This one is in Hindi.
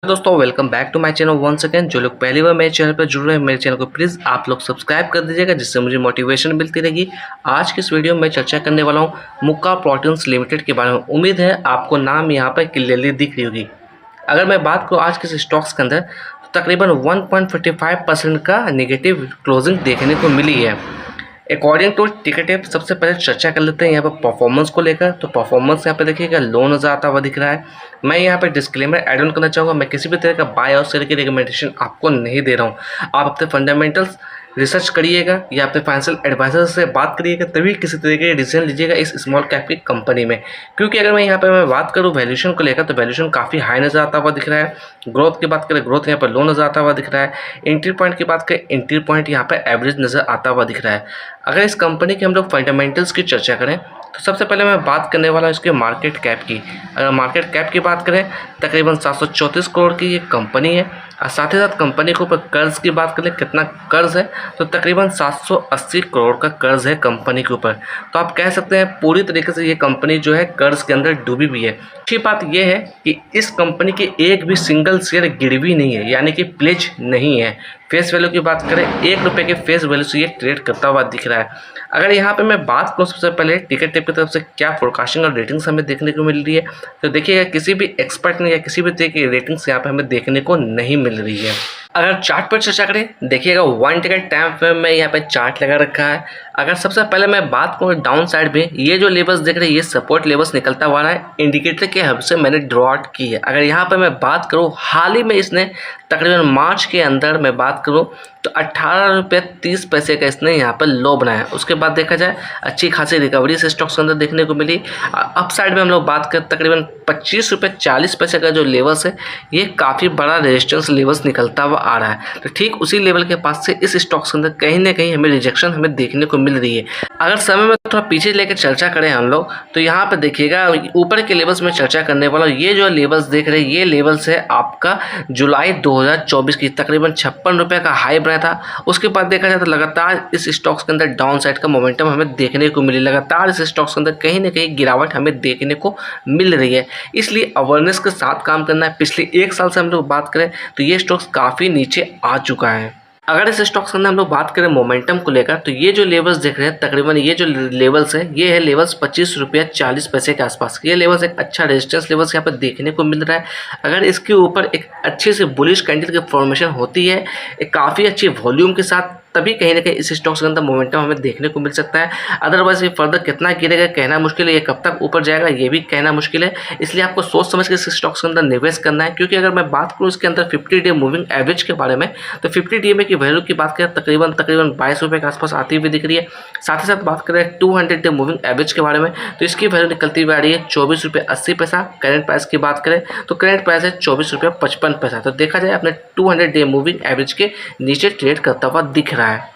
दोस्तों welcome back to my channel once again. जो लोग पहली बार मेरे चैनल पर जुड़ रहे हैं मेरे चैनल को प्लीज़ आप लोग सब्सक्राइब कर दीजिएगा, जिससे मुझे मोटिवेशन मिलती रहेगी। आज की इस वीडियो में चर्चा करने वाला हूं मुक्का प्रोटीन्स लिमिटेड के बारे में। उम्मीद है आपको नाम यहां पर क्लियरली दिख रही होगी। अगर मैं बात करूँ आज के इस स्टॉक्स के अंदर तो तकरीबन 1.55% का नेगेटिव क्लोजिंग देखने को मिली है। अकॉर्डिंग टू टिकट ऐप सबसे पहले चर्चा कर लेते हैं यहाँ पर परफॉर्मेंस को लेकर। तो परफॉर्मेंस यहाँ पे देखिएगा लो नज़र आता हुआ दिख रहा है। मैं यहाँ पे डिस्क्लेमर ऐड ऑन करना चाहूँगा, मैं किसी भी तरह का बाय और सेल की रिकमेंडेशन आपको नहीं दे रहा हूँ। आप अपने फंडामेंटल्स रिसर्च करिएगा या अपने फाइनेंशियल एडवाइजर से बात करिएगा, तभी किसी तरीके के डिसीजन लीजिएगा इस स्मॉल कैप की कंपनी में। क्योंकि अगर मैं यहाँ पे बात करूँ वैल्यूएशन को लेकर तो वैल्यूएशन काफ़ी हाई नज़र आता हुआ दिख रहा है। ग्रोथ की बात करें ग्रोथ यहाँ पर लो नज़र आता हुआ दिख रहा है। एंट्री पॉइंट की बात करें एंट्री पॉइंट यहाँ पर एवरेज नज़र आता हुआ दिख रहा है। अगर इस कंपनी के हम लोग फंडामेंटल्स की चर्चा करें तो सबसे पहले मैं बात करने वाला हूँ इसके मार्केट कैप की। अगर मार्केट कैप की बात करें तकरीबन 734 करोड़ की ये कंपनी है। और साथ ही साथ कंपनी के ऊपर कर्ज की बात करें कितना कर्ज है तो तकरीबन 780 करोड़ का कर्ज है कंपनी के ऊपर। तो आप कह सकते हैं पूरी तरीके से ये कंपनी जो है कर्ज के अंदर डूबी हुई है। अच्छी बात यह है कि इस कंपनी के एक भी सिंगल शेयर गिरवी नहीं है, यानी कि प्लेज नहीं है। फेस वैल्यू की बात करें ₹1 के फेस वैल्यू से ये ट्रेड करता हुआ दिख रहा है। अगर यहाँ पे मैं बात करूँ सबसे पहले टिकट ऐप की तरफ से क्या फोरकास्टिंग और रेटिंग्स हमें देखने को मिल रही है तो देखिएगा किसी भी एक्सपर्ट ने या किसी भी तरह की रेटिंग्स यहाँ पे हमें देखने को नहीं मिल रही है। अगर चार्ट पर चर्चा करें देखिएगा 1 टिकट टाइम फ्रेम में यहाँ पे चार्ट लगा रखा है। अगर सबसे पहले मैं बात करूँ डाउन साइड में ये जो लेवल्स देख रहे हैं ये सपोर्ट लेवल्स निकलता हुआ रहा है। इंडिकेटर के हेल्प से मैंने ड्रॉ आउट की है। अगर यहाँ पे मैं बात करूँ हाल ही में इसने तकरीबन मार्च के अंदर मैं बात करूँ तो ₹18.30 का इसने यहाँ पर लो बनाया। उसके बाद देखा जाए अच्छी खासी रिकवरी से स्टॉक्स के अंदर देखने को मिली। अप साइड में हम लोग बात करें तकरीबन ₹25.40 का जो लेवल्स है ये काफ़ी बड़ा रेजिस्टेंस लेवल्स निकलता हुआ आ रहा है। तो ठीक उसी लेवल के पास से इस स्टॉक्स के अंदर कहीं ना कहीं हमें रिजेक्शन हमें देखने को मिल रही है। अगर समय में थोड़ा पीछे लेकर चर्चा करें हम लोग तो यहाँ पर देखिएगा ऊपर के लेवल्स में चर्चा करने वाला ये जो लेवल्स देख रहे हैं ये लेवल्स है आपका जुलाई 2024 की तकरीबन ₹56 का हाई बनाया था। उसके बाद देखा जाए तो लगातार इस स्टॉक्स के अंदर डाउन साइड का मोमेंटम हमें देखने को मिली। लगातार इस स्टॉक्स के अंदर कहीं ना कहीं गिरावट हमें देखने को मिल रही है। इसलिए अवेयरनेस के साथ काम करना है। पिछले 1 साल से हम लोग बात करें तो ये स्टॉक्स काफ़ी नीचे आ चुका है। अगर इस स्टॉक्स के अंदर हम लोग बात करें मोमेंटम को लेकर तो ये जो लेवल्स देख रहे हैं तकरीबन ये जो लेवल्स है ये है लेवल्स ₹25.40 के आसपास। ये लेवल्स एक अच्छा रेजिस्टेंस लेवल्स यहाँ पर देखने को मिल रहा है। अगर इसके ऊपर एक अच्छी सी बुलिश कैंडल की फॉर्मेशन होती है एक काफ़ी अच्छी वॉल्यूम के साथ तभी कहीं ना कहीं इस स्टॉक्स के अंदर मोमेंटम हमें देखने को मिल सकता है। अदरवाइज ये फर्दर कितना गिरेगा कहना मुश्किल है, ये कब तक ऊपर जाएगा ये भी कहना मुश्किल है। इसलिए आपको सोच समझ के इस स्टॉक्स के अंदर निवेश करना है। क्योंकि अगर मैं बात करूँ इसके अंदर 50 डे मूविंग एवरेज के बारे में तो 50 डे में की वैल्यू की बात करें तकरीबन ₹22 के आसपास आती हुई दिख रही है। साथ ही साथ बात करें 200 डे मूविंग एवरेज के बारे में तो इसकी वैल्यू निकलती हुई आ रही है ₹24.80। करंट प्राइस की बात करें तो करंट प्राइस है ₹24.55। तो देखा जाए अपने 200 डे मूविंग एवरेज के नीचे ट्रेड करता हुआ दिख रहा है।